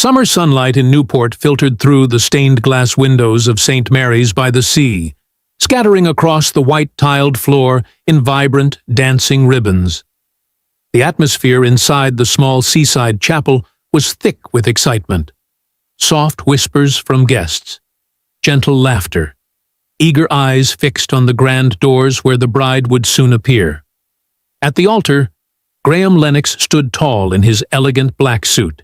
Summer sunlight in Newport filtered through the stained-glass windows of St. Mary's by the Sea, scattering across the white-tiled floor in vibrant, dancing ribbons. The atmosphere inside the small seaside chapel was thick with excitement. Soft whispers from guests, gentle laughter, eager eyes fixed on the grand doors where the bride would soon appear. At the altar, Graham Lennox stood tall in his elegant black suit.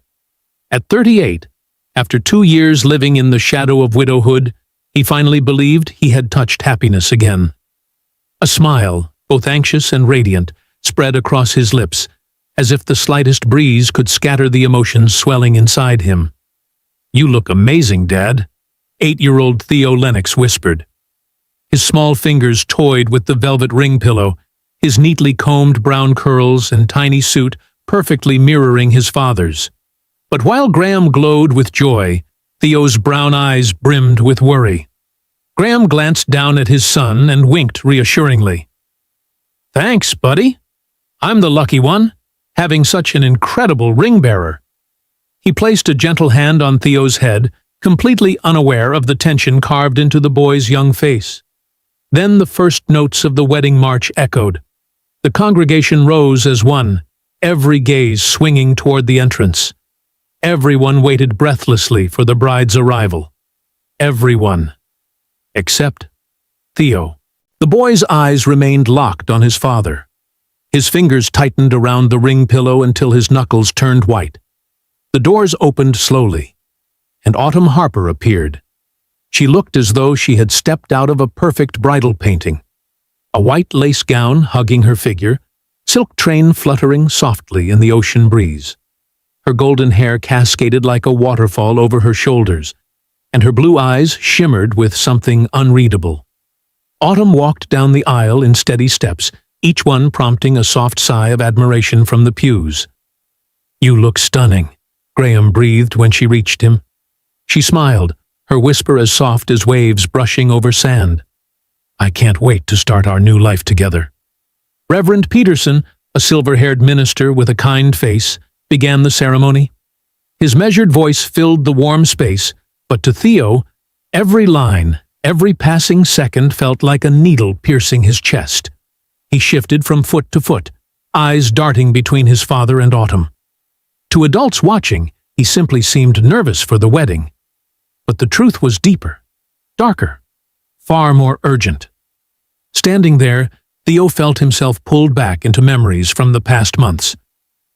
At 38, after 2 years living in the shadow of widowhood, he finally believed he had touched happiness again. A smile, both anxious and radiant, spread across his lips, as if the slightest breeze could scatter the emotions swelling inside him. "You look amazing, Dad," 8-year-old Theo Lennox whispered. His small fingers toyed with the velvet ring pillow, his neatly combed brown curls and tiny suit perfectly mirroring his father's. But while Graham glowed with joy, Theo's brown eyes brimmed with worry. Graham glanced down at his son and winked reassuringly. "Thanks, buddy. I'm the lucky one, having such an incredible ring-bearer." He placed a gentle hand on Theo's head, completely unaware of the tension carved into the boy's young face. Then the first notes of the wedding march echoed. The congregation rose as one, every gaze swinging toward the entrance. Everyone waited breathlessly for the bride's arrival. Everyone. Except Theo. The boy's eyes remained locked on his father. His fingers tightened around the ring pillow until his knuckles turned white. The doors opened slowly, and Autumn Harper appeared. She looked as though she had stepped out of a perfect bridal painting. A white lace gown hugging her figure, silk train fluttering softly in the ocean breeze. Her golden hair cascaded like a waterfall over her shoulders, and her blue eyes shimmered with something unreadable. Autumn walked down the aisle in steady steps, each one prompting a soft sigh of admiration from the pews. "You look stunning," Graham breathed when she reached him. She smiled, her whisper as soft as waves brushing over sand. "I can't wait to start our new life together." Reverend Peterson, a silver-haired minister with a kind face, began the ceremony. His measured voice filled the warm space, but to Theo, every line, every passing second felt like a needle piercing his chest. He shifted from foot to foot, eyes darting between his father and Autumn. To adults watching, he simply seemed nervous for the wedding. But the truth was deeper, darker, far more urgent. Standing there, Theo felt himself pulled back into memories from the past months.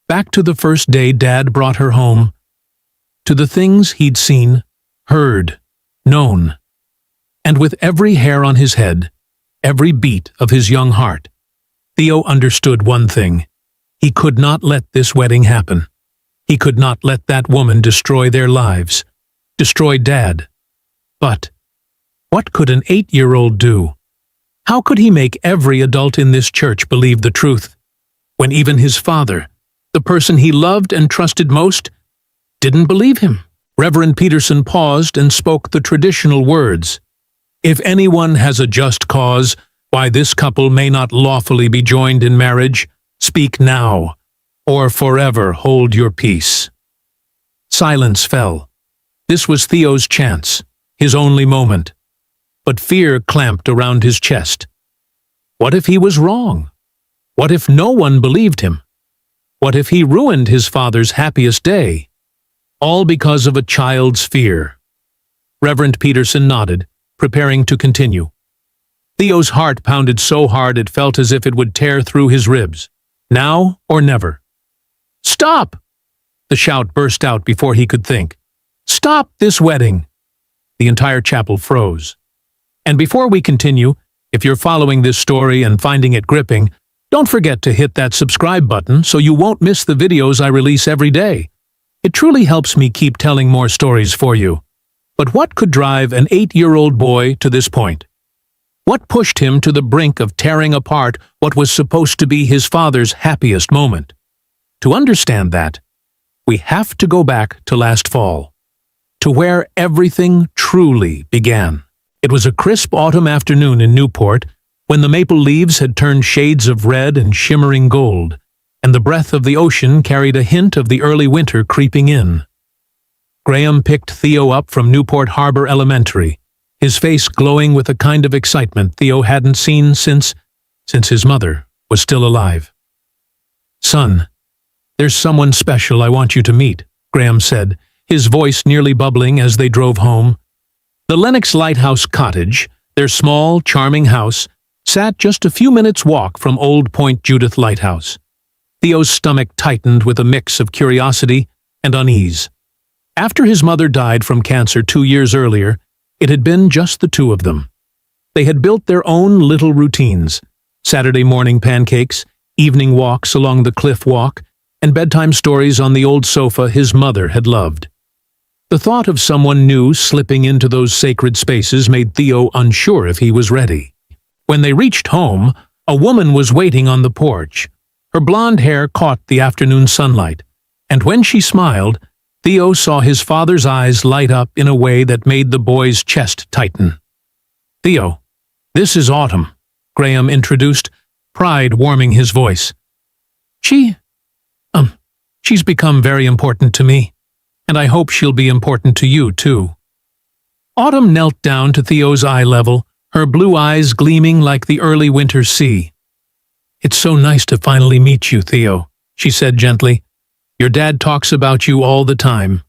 Back to the first day Dad brought her home, to the things he'd seen, heard, known. And with every hair on his head, every beat of his young heart, Theo understood one thing. He could not let this wedding happen. He could not let that woman destroy their lives, destroy Dad. But what could an 8-year-old do? How could he make every adult in this church believe the truth, when even his father, the person he loved and trusted most, didn't believe him? Reverend Peterson paused and spoke the traditional words. "If anyone has a just cause why this couple may not lawfully be joined in marriage, speak now, or forever hold your peace." Silence fell. This was Theo's chance, his only moment. But fear clamped around his chest. What if he was wrong? What if no one believed him? What if he ruined his father's happiest day? All because of a child's fear. Reverend Peterson nodded, preparing to continue. Theo's heart pounded so hard it felt as if it would tear through his ribs. Now or never. "Stop!" The shout burst out before he could think. "Stop this wedding!" The entire chapel froze. And before we continue, if you're following this story and finding it gripping, don't forget to hit that subscribe button so you won't miss the videos I release every day. It truly helps me keep telling more stories for you. But what could drive an 8-year-old boy to this point? What pushed him to the brink of tearing apart what was supposed to be his father's happiest moment? To understand that, we have to go back to last fall, to where everything truly began. It was a crisp autumn afternoon in Newport, when the maple leaves had turned shades of red and shimmering gold, and the breath of the ocean carried a hint of the early winter creeping in. Graham picked Theo up from Newport Harbor Elementary, his face glowing with a kind of excitement Theo hadn't seen since his mother was still alive. "Son, there's someone special I want you to meet," Graham said, his voice nearly bubbling as they drove home. The Lennox Lighthouse Cottage, their small, charming house, sat just a few minutes' walk from Old Point Judith Lighthouse. Theo's stomach tightened with a mix of curiosity and unease. After his mother died from cancer 2 years earlier, it had been just the two of them. They had built their own little routines: Saturday morning pancakes, evening walks along the cliff walk, and bedtime stories on the old sofa his mother had loved. The thought of someone new slipping into those sacred spaces made Theo unsure if he was ready. When they reached home, a woman was waiting on the porch. Her blonde hair caught the afternoon sunlight, and when she smiled, Theo saw his father's eyes light up in a way that made the boy's chest tighten. "Theo, this is Autumn," Graham introduced, pride warming his voice. She's become very important to me, and I hope she'll be important to you, too." Autumn knelt down to Theo's eye level, her blue eyes gleaming like the early winter sea. "It's so nice to finally meet you, Theo," she said gently. "Your dad talks about you all the time."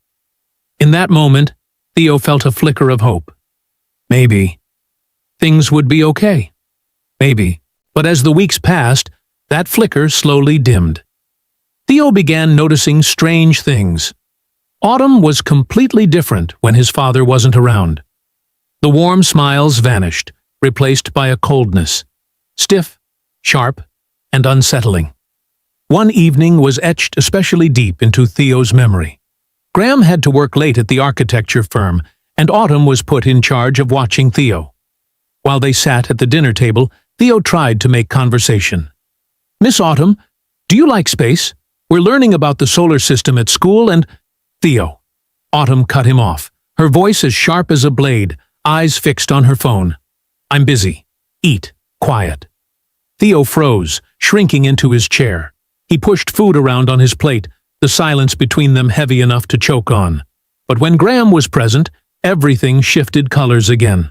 In that moment, Theo felt a flicker of hope. Maybe things would be okay. Maybe. But as the weeks passed, that flicker slowly dimmed. Theo began noticing strange things. Autumn was completely different when his father wasn't around. The warm smiles vanished, replaced by a coldness, stiff, sharp, and unsettling. One evening was etched especially deep into Theo's memory. Graham had to work late at the architecture firm, and Autumn was put in charge of watching Theo. While they sat at the dinner table, Theo tried to make conversation. "Miss Autumn, do you like space? We're learning about the solar system at school and—" "Theo." Autumn cut him off, her voice as sharp as a blade, eyes fixed on her phone. "I'm busy. Eat. Quiet." Theo froze, shrinking into his chair. He pushed food around on his plate, the silence between them heavy enough to choke on. But when Graham was present, everything shifted colors again.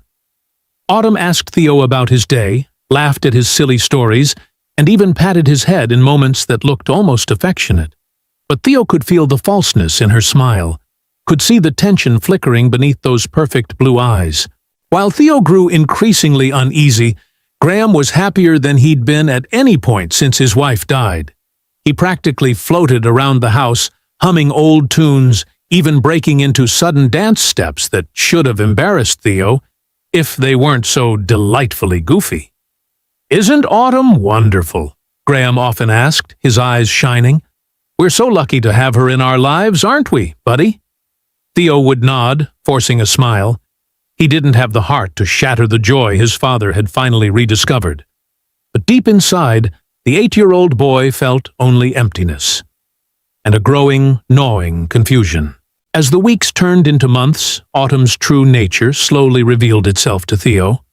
Autumn asked Theo about his day, laughed at his silly stories, and even patted his head in moments that looked almost affectionate. But Theo could feel the falseness in her smile, could see the tension flickering beneath those perfect blue eyes. While Theo grew increasingly uneasy, Graham was happier than he'd been at any point since his wife died. He practically floated around the house, humming old tunes, even breaking into sudden dance steps that should have embarrassed Theo, if they weren't so delightfully goofy. "Isn't Autumn wonderful?" Graham often asked, his eyes shining. "We're so lucky to have her in our lives, aren't we, buddy?" Theo would nod, forcing a smile. He didn't have the heart to shatter the joy his father had finally rediscovered. But deep inside, the 8-year-old boy felt only emptiness, and a growing, gnawing confusion. As the weeks turned into months, Autumn's true nature slowly revealed itself to Theo.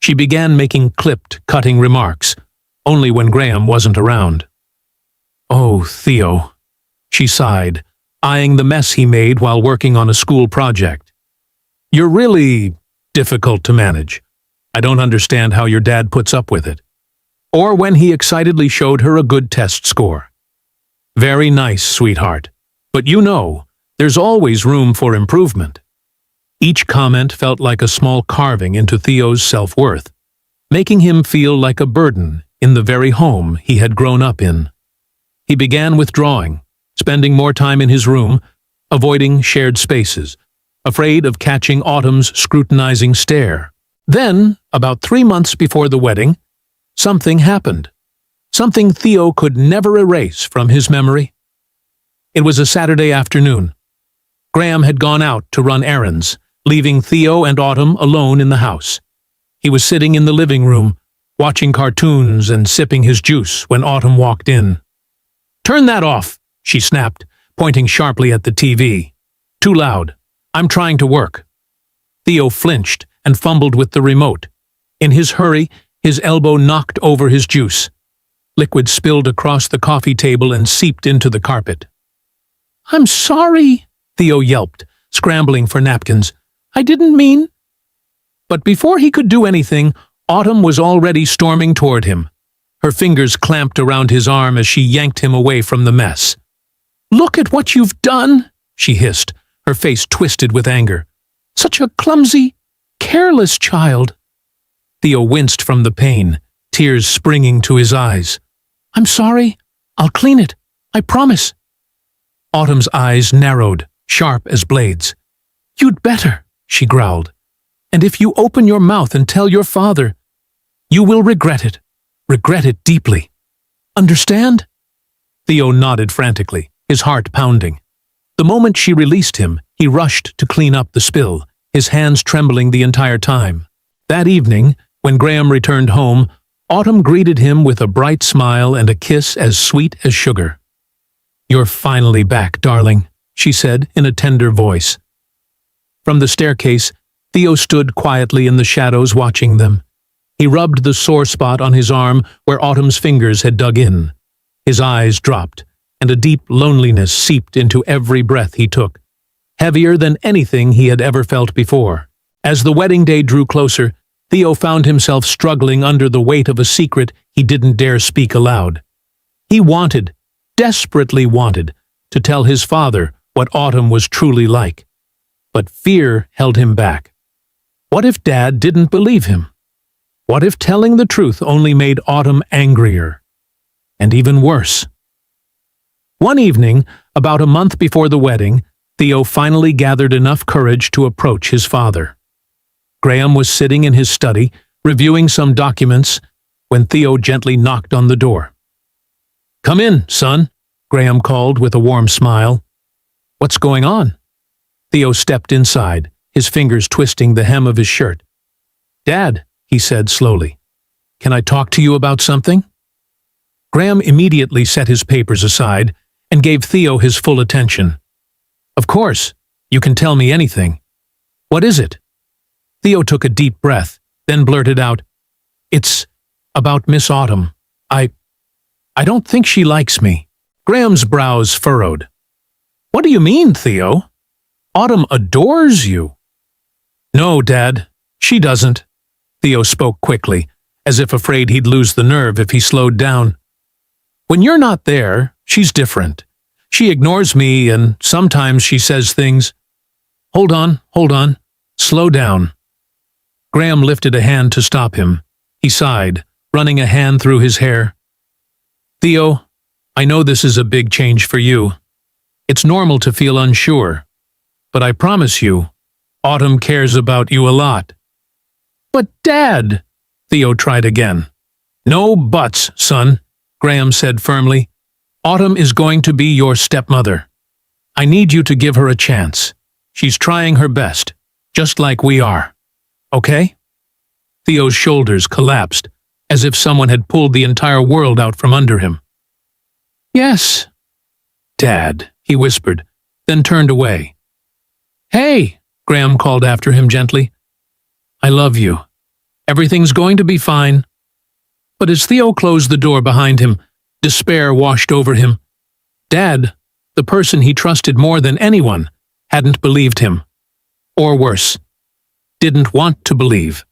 She began making clipped, cutting remarks, only when Graham wasn't around. "Oh, Theo," she sighed, eyeing the mess he made while working on a school project. "You're really difficult to manage. I don't understand how your dad puts up with it." Or when he excitedly showed her a good test score. "Very nice, sweetheart. But you know, there's always room for improvement." Each comment felt like a small carving into Theo's self-worth, making him feel like a burden in the very home he had grown up in. He began withdrawing, spending more time in his room, avoiding shared spaces, afraid of catching Autumn's scrutinizing stare. Then, about 3 months before the wedding, something happened. Something Theo could never erase from his memory. It was a Saturday afternoon. Graham had gone out to run errands, leaving Theo and Autumn alone in the house. He was sitting in the living room, watching cartoons and sipping his juice when Autumn walked in. "Turn that off," she snapped, pointing sharply at the TV. "Too loud. I'm trying to work." Theo flinched and fumbled with the remote. In his hurry, his elbow knocked over his juice. Liquid spilled across the coffee table and seeped into the carpet. "I'm sorry," Theo yelped, scrambling for napkins. "I didn't mean—" But before he could do anything, Autumn was already storming toward him. Her fingers clamped around his arm as she yanked him away from the mess. "Look at what you've done," she hissed, her face twisted with anger. "Such a clumsy, careless child." Theo winced from the pain, tears springing to his eyes. "I'm sorry. I'll clean it. I promise." Autumn's eyes narrowed, sharp as blades. "You'd better," she growled. "And if you open your mouth and tell your father, you will regret it deeply. Understand?" Theo nodded frantically, his heart pounding. The moment she released him, he rushed to clean up the spill, his hands trembling the entire time. That evening, when Graham returned home, Autumn greeted him with a bright smile and a kiss as sweet as sugar. "You're finally back, darling," she said in a tender voice. From the staircase, Theo stood quietly in the shadows watching them. He rubbed the sore spot on his arm where Autumn's fingers had dug in. His eyes dropped, and a deep loneliness seeped into every breath he took, heavier than anything he had ever felt before. As the wedding day drew closer, Theo found himself struggling under the weight of a secret he didn't dare speak aloud. He wanted, desperately wanted, to tell his father what Autumn was truly like. But fear held him back. What if Dad didn't believe him? What if telling the truth only made Autumn angrier? And even worse. One evening, about a month before the wedding, Theo finally gathered enough courage to approach his father. Graham was sitting in his study, reviewing some documents, when Theo gently knocked on the door. "Come in, son," Graham called with a warm smile. "What's going on?" Theo stepped inside, his fingers twisting the hem of his shirt. "Dad," he said slowly, "can I talk to you about something?" Graham immediately set his papers aside and gave Theo his full attention. "Of course, you can tell me anything. What is it?" Theo took a deep breath, then blurted out, "It's about Miss Autumn. I don't think she likes me." Graham's brows furrowed. "What do you mean, Theo? Autumn adores you." "No, Dad, she doesn't." Theo spoke quickly, as if afraid he'd lose the nerve if he slowed down. "When you're not there, she's different. She ignores me, and sometimes she says things—" Hold on. Slow down." Graham lifted a hand to stop him. He sighed, running a hand through his hair. "Theo, I know this is a big change for you. It's normal to feel unsure. But I promise you, Autumn cares about you a lot." "But Dad—" Theo tried again. "No buts, son," Graham said firmly. "Autumn is going to be your stepmother. I need you to give her a chance. She's trying her best, just like we are. Okay?" Theo's shoulders collapsed, as if someone had pulled the entire world out from under him. "Yes, Dad," he whispered, then turned away. "Hey," Graham called after him gently. "I love you. Everything's going to be fine." But as Theo closed the door behind him, despair washed over him. Dad, the person he trusted more than anyone, hadn't believed him. Or worse, didn't want to believe.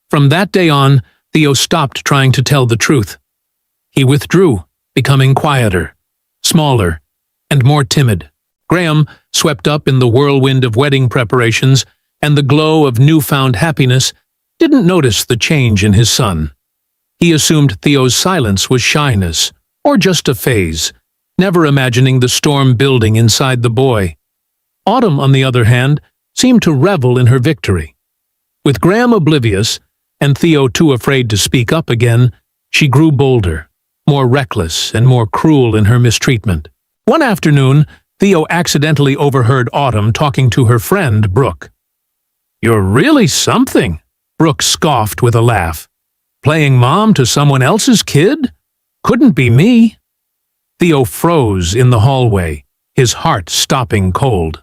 From that day on, Theo stopped trying to tell the truth. He withdrew, becoming quieter, smaller, and more timid. Graham, swept up in the whirlwind of wedding preparations and the glow of newfound happiness, didn't notice the change in his son. He assumed Theo's silence was shyness, or just a phase, never imagining the storm building inside the boy. Autumn, on the other hand, seemed to revel in her victory. With Graham oblivious, and Theo too afraid to speak up again, she grew bolder, more reckless and more cruel in her mistreatment. One afternoon, Theo accidentally overheard Autumn talking to her friend, Brooke. "You're really something," Brooke scoffed with a laugh. "Playing mom to someone else's kid? Couldn't be me." Theo froze in the hallway, his heart stopping cold.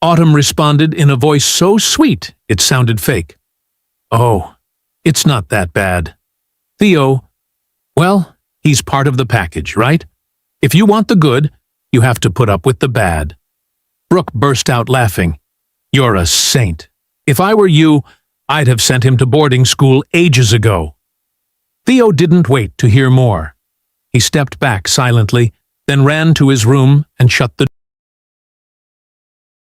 Autumn responded in a voice so sweet it sounded fake. "Oh, it's not that bad. Theo, well, he's part of the package, right? If you want the good, you have to put up with the bad." Brooke burst out laughing. "You're a saint. If I were you, I'd have sent him to boarding school ages ago." Theo didn't wait to hear more. He stepped back silently, then ran to his room and shut the